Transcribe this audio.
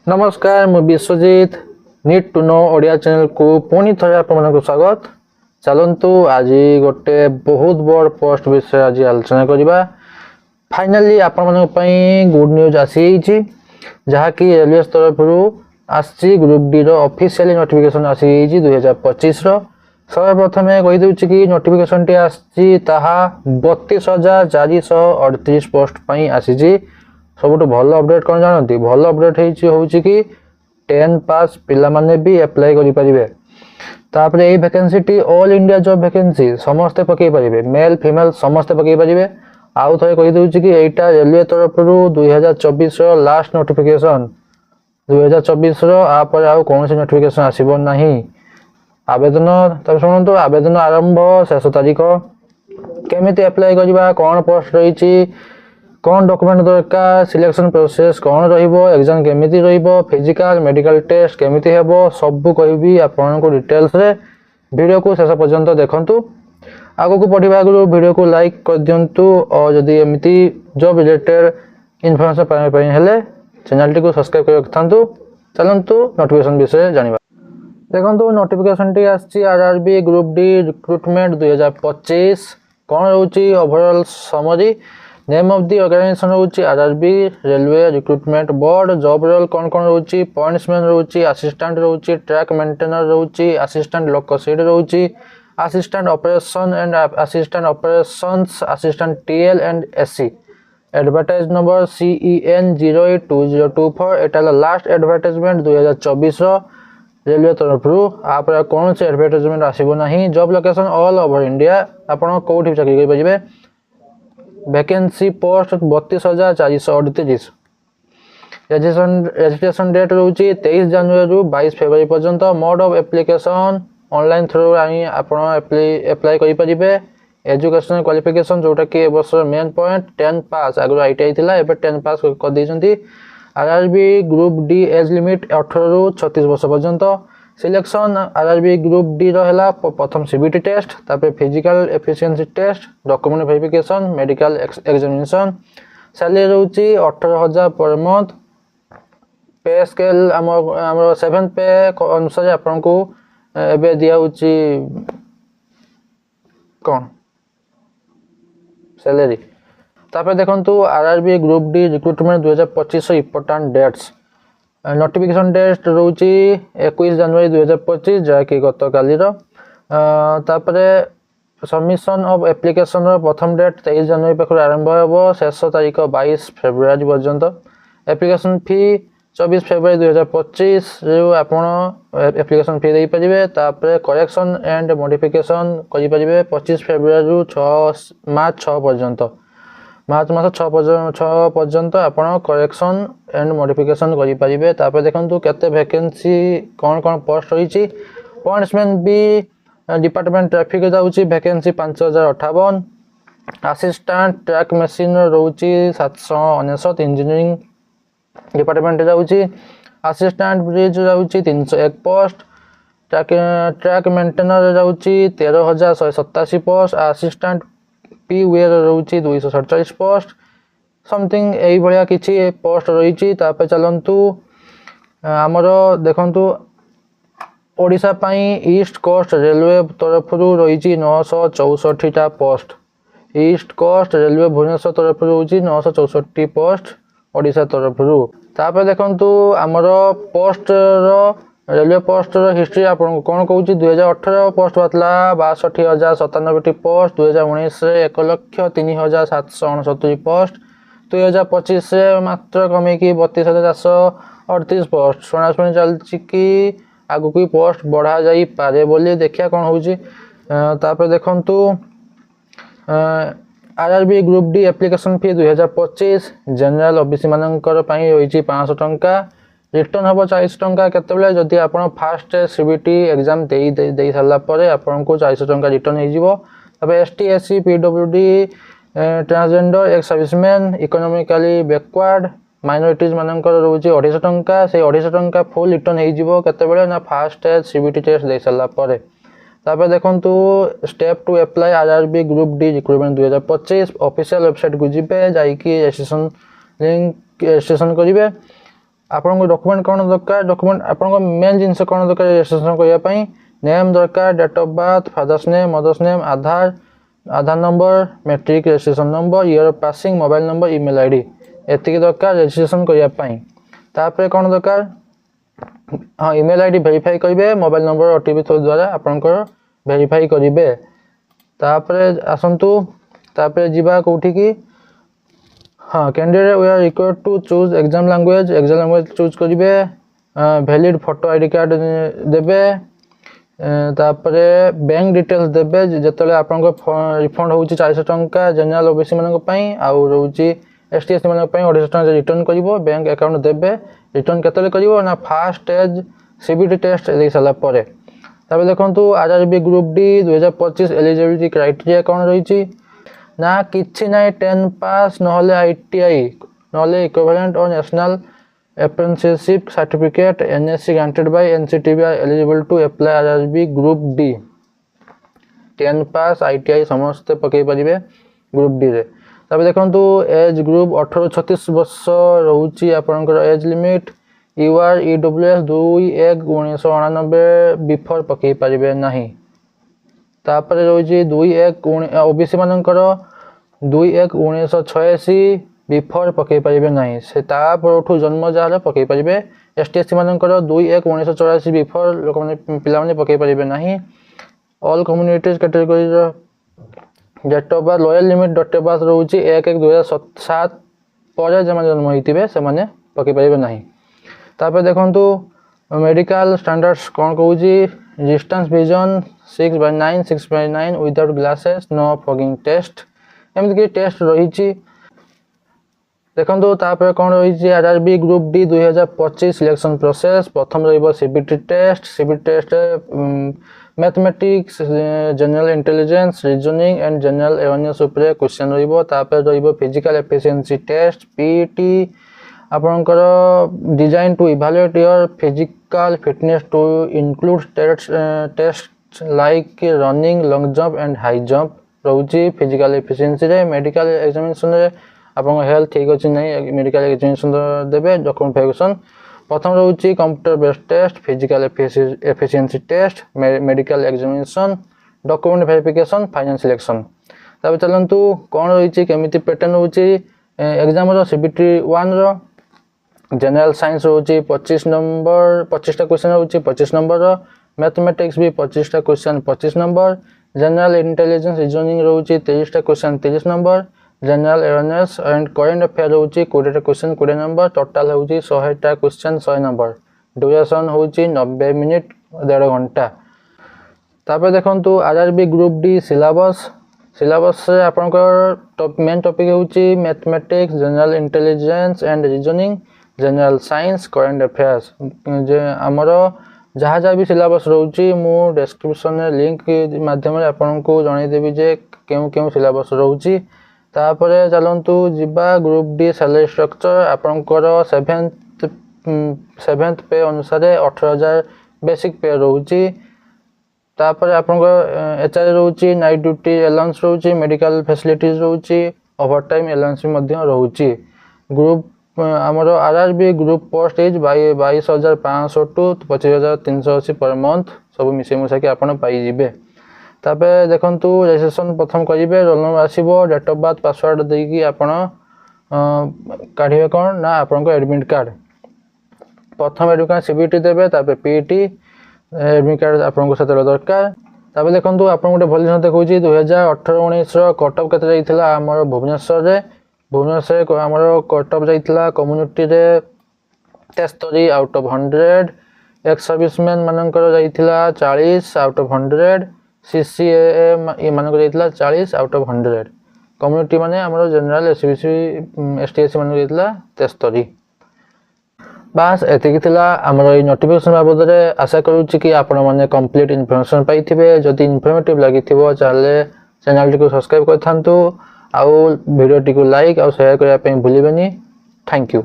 नमस्कार मु Biswajit need to know Odia channel को पुणी थे आप स्वागत। चलतु आज गोटे बहुत बड़ पोस्ट विषय आज आलोचना करवा। फाइनाली आपण गुड न्यूज आसी जहाँकि रेलवे तरफ आसी ग्रुप डी ऑफिशियल नोटिफिकेशन आसी 2025 सर्वप्रथम कहीदे कि नोटिफिकेशन टी आसी 32,438 पोस्ट आसी। सबुठ भल अपडेट कौन जानती भल अपडेट हो कि 10 पास पिला माने भी अप्लाई करि परिबे। तापर ए वैकेंसी टी ऑल इंडिया जॉब वैकेंसी समस्ते पकई पारिबे, मेल फीमेल समस्ते पकई पारिबे। आउ थे कही दूची कि एटा रेलवे तरफ 2024 रो लास्ट नोटिफिकेशन 2024 रो आपर आउ कौन सी नोटिफिकेशन आसीबो नाही। आवेदन तब सुनंतु आवेदन आरंभ शेष तारीख केमिति अप्लाई करबा, कौन पोस्ट रही, कौन डॉक्यूमेंट दरकार, सिलेक्शन प्रोसेस कौन रहिबो, एग्जाम केमिति रहिबो, फिजिकल मेडिकल टेस्ट केमिति हेबो सब कहबी आपन को डिटेल्स रे। वीडियो को शेष पर्यंत देखंतु। आगो को पढ़िबा आगु वीडियो को लाइक कर दियंतु और जदी एमिति जॉब रिलेटेड इन्फॉर्मेशन पाए पई हेले चैनल टी को सब्सक्राइब कर रखथांतु। चलंतु नोटिफिकेशन विषय जानिबा। देखंतु नोटिफिकेशन टी आछि आरआरबी ग्रुप डी रिक्रूटमेंट 2025 कौन रहउची overall summary. Name of the organisation रोची RRB railway recruitment board. Job role कौन कौन रोची, पॉइंट्समैन रोची, असिस्टेंट रोची, ट्रैक मेंटेनर रोची, असिस्टेंट लोकोसेड रोची, assistant operation and assistant operations, assistant TL and SC. Advertise number CEN 082024 Etah last advertisement 2024 railway तरफ आप कौन से एडवर्टाइजमेंट आसीबो नाही। Job location all over India आपण कोठी चाकरी कर परिबे। Vacancy post 32,438। रजिस्ट्रेशन डेट रोची 23 जनवरी रु 22 फरवरी पर्यंत। Mode of application online through आप अप्लाई करि परिबे। एजुकेशनल क्वालिफिकेशन जोटा कि वर्ष मेन पॉइंट 10 पास आगु आईटीआई थिला एबे 10 पास कर दैछंती। RRB group D age limit 18 रु 36 वर्ष पर्यंत। सिलेक्शन आरआरबी ग्रुप डी रहा प्रथम सीबीटी टेस्ट, तापर physical efficiency test, document verification, medical examination. Salary रोची 18,000 पर मंथ। पे स्केल आम 7 पे अनुसार आपन को एबे दिया होची कौन सैलरी। तापर देखंतु RRB group D recruitment 2025 important dates. Notification date रोची 21 जनवरी 2025 जहाँकि गत कालीर। तापरे सबमिशन ऑफ एप्लिकेशन प्रथम डेट 23 जनवरी पाखु आरंभ हो, शेष तारीख 22 फेब्रुआरी पर्यंत। एप्लिकेशन फी 24 फेब्रुआरी 2025 आपण एप्लिकेशन फी दे परिबे। तापरे करेक्शन एंड मॉडिफिकेशन करि परिबे 25 फेब्रुआरी रु मार्च 6 पर्यंत। मार्च मास 6 पर्यंत आपण करेक्शन एंड मॉडिफिकेशन करि परिबे। तापर देखंतु केते वैकेंसी कौन कौन पोस्ट रही। पॉइंट्समैन भी डिपार्टमेंट ट्रैफिक जाउची वैकेंसी 5,058। असिस्टेंट ट्रैक मशीन रोची 799 इंजीनियरिंग डिपार्टमेंट जाउची। असिस्टेंट ब्रिज जाउची 301 पोस्ट। ट्रैक मेंटेनर जाउची 13,187 पोस्ट। असिस्टेंट पी वेयर रोची 247 पोस्ट समथिंग यही भाया किसी पोस्ट रही। तापर चलतु आमर देखंतु ओडिशा पाई ईस्ट कोस्ट रेलवे तरफ रही 964 post. East Coast Railway Bhubaneswar तरफ रही 964 पोस्ट ओडिशा तरफ। तापर देखंतु आमर पोस्ट रेलवे पोस्ट हिस्ट्री आपन कौन कहूँ 2018 पोस्ट बातला 62,097 पोस्ट। 2019 1,03,769 पोस्ट। 2025 मात्र कमेकी 32,438 पोस्ट। शुणाशुणी चलती कि आगु की पोस्ट बढ़ा जाई पारे बोली देखिया कौन होउची। तापर देखंतु आरआरबी ग्रुप डी एप्लिकेशन फी 2025 जनरल ओबीसी मानकर पई होईची 500 टंका। रिटर्न हम 40 टंका केतबेले जदि आपण फास्ट सीबीटी एग्जाम दे सारा पर आपन को 400 टंका रिटर्न हो जिवो। तबे ST SC PWD transgender ex serviceman economically backward minorities मानकर रोची 250 टंका। से 250 टंका फुल रिटर्न हो जिवो केतबेले ना फास्ट सीबीटी टेस्ट दे सारा पर। तापर देखंतु step to apply RRB group D recruitment 2025 official website को जिबे जाई कि रजिस्ट्रेशन लिंक रजिस्ट्रेशन करिवे। ଆପଣଙ୍କୁ ଡକୁମେଣ୍ଟ କ'ଣ ଦରକାର ଡକୁମେଣ୍ଟ ଆପଣଙ୍କ ମେନ୍ ଜିନିଷ କ'ଣ ଦରକାର ରେଜିଷ୍ଟ୍ରେସନ୍ କରିବା ପାଇଁ ନେମ୍ ଦରକାର date of birth father's name mother's name Aadhaar number matric registration number year of passing mobile number email ID ଏତିକି ଦରକାର ରେଜିଷ୍ଟ୍ରେସନ୍ କରିବା ପାଇଁ। ତାପରେ କ'ଣ ଦରକାର ହଁ ଇମେଲ୍ ଆଇଡି ଭେରିଫାଇ କରିବେ ମୋବାଇଲ୍ ନମ୍ବର OTP ଦ୍ୱାରା ଆପଣଙ୍କର ଭେରିଫାଇ କରିବେ। ତାପରେ ଆସନ୍ତୁ ତାପରେ ଯିବା କୋଉଠିକି हाँ candidate we are required to choose exam language choose करेंगे वैलिड फोटो आईडी कार्ड देवे तापरे बैंक डिटेल्स देवे जिते आप रिफंड हो 400 टंका जनरल ओबीसी मानी आउ रोचे एसटी एससी मानी 250 टंका रिटर्न कर बैंक अकाउंट देवे रिटर्न केतले कर ना फास्ट स्टेज सीबीटी टेस्ट दे सारा पर देखो RRB group D 2025 eligibility criteria कौन रही ना किछि ना 10 पास नहले आईटीआई नहले इक्विवेलेंट और national apprenticeship certificate NSC granted by NCTB are eligible to apply RRB group D 10 pass ITI समस्त पकई पारिबे ग्रुप डी रे। तबे देखंतु एज ग्रुप 18 36 वर्ष रहउची आपनकर age limit UR EWS 2/1/1999 before पकई पारिबे नाही। तापर रही 2/1 ओबीसी मानकर 2/1/1986 बिफोर पकई पारिबे नहीं से तापर जन्म जहाँ पकई पारिबे एसटी एससी मानकर 2/1/1984 बिफोर लोक पिला माने पकई पारिबे नहीं। All communities category date of birth lower limit date of birth रोचे 1/1/2007 पर जमा जन्म होइतिबे से माने पकई पारिबे नहीं। तापर देखंतु मेडिकल स्टैंडर्ड्स कौन कहूची distance vision 6/9 6/9 without glasses no fogging test एमती टेस्ट रही। देखो तापर कौन रही RRB group D 2025 selection process प्रथम रही CBT test mathematics general intelligence reasoning and general awareness उपरे क्वेश्चन रही फिजिकल एफिशिएंसी टेस्ट पीटी आपनकर design to evaluate your physical fitness to include test like running long jump and high jump रोची physical efficiency रे medical examination रे आपन health ठीक अछि नहीं मेडिकल एग्जामिनेशन देबे डॉक्यूमेंट वेरिफिकेशन प्रथम रोची computer based test physical efficiency test medical examination document verification final selection. तब चलंतु कोन रही केमिति पैटर्न होची एग्जाम रो सीबीटी 1 रो जनरल साइंस रोची 25 नंबर 25टा क्वेश्चन रोची 25 नंबर मैथमेटिक्स भी 25टा question 25 number general intelligence reasoning रोची 23टा question 23 number general awareness and current affair रोची 20टा क्वेश्चन 20 नंबर टोटल होची 100टा क्वेश्चन 100 नंबर ड्यूरेशन होची 90 मिनिट 1.5 घंटा। तापर देखंतु आरआरबी ग्रुप डी सिलेबस से आपनकर मेन टॉपिक होची mathematics general intelligence and reasoning general science current affairs जे हमरो जहाँ जहाँ भी सिलेबस रोची मु डिस्क्रिप्शन रे लिंक माध्यम रे आपनको जणाई देबी जे केउ सिलेबस रोची। तापर चलंतु जिबा ग्रुप डी सैलरी स्ट्रक्चर आपनकर 7th पे अनुसार 18,000 बेसिक पे रोची। तापर आपनकर एचआर रोची नाइट ड्यूटी अलाउंस रोची मेडिकल फैसिलिटीज रोची ओवरटाइम अलाउंस मध्य रोची। ग्रुप आमर RRB group post is 22,500 to 25,380 per month सब मिसे मुसाकी आपन पाई जिबे। तापर देखंतु रजिस्ट्रेशन प्रथम करिवे रोल नंबर आसीबो डेट ऑफ बर्थ पासवर्ड देकी आपन काढिबे कोन ना आपन को एडमिट कार्ड प्रथम एडमिट कार्ड सीबीटी देबे तापर पीटी एडमिट कार्ड आपन को सतल दरकार। तापर देखंतु आपन गोटे भल दिन देखौची 2018-19 रो कट ऑफ केते जाइथिला हमर भुवनेश्वर आमर कट ऑफ जाइथिला कम्युनिटी रे 73 आउट ऑफ 100 एक्स सर्विसमैन मानकर जाइथिला 40 आउट ऑफ 100 सीसीए ए मानकर जाइथिला 40 आउट ऑफ 100 कम्युनिटी माने हमर जनरल एसबीसी एसटीएससी मानकर जाइथिला 73। बास एतिकी थिला हमर ई नोटिफिकेशन बाबद रे आशा करूची कि आपण माने कंप्लीट इन्फॉर्मेशन पाइथिबे। जदि इन्फॉर्मेटिव लागिथिबो चाहे चैनल को सब्सक्राइब करथांतु आउ वीडियो टी को लाइक और शेयर करने भूलिबेनी। Thank you.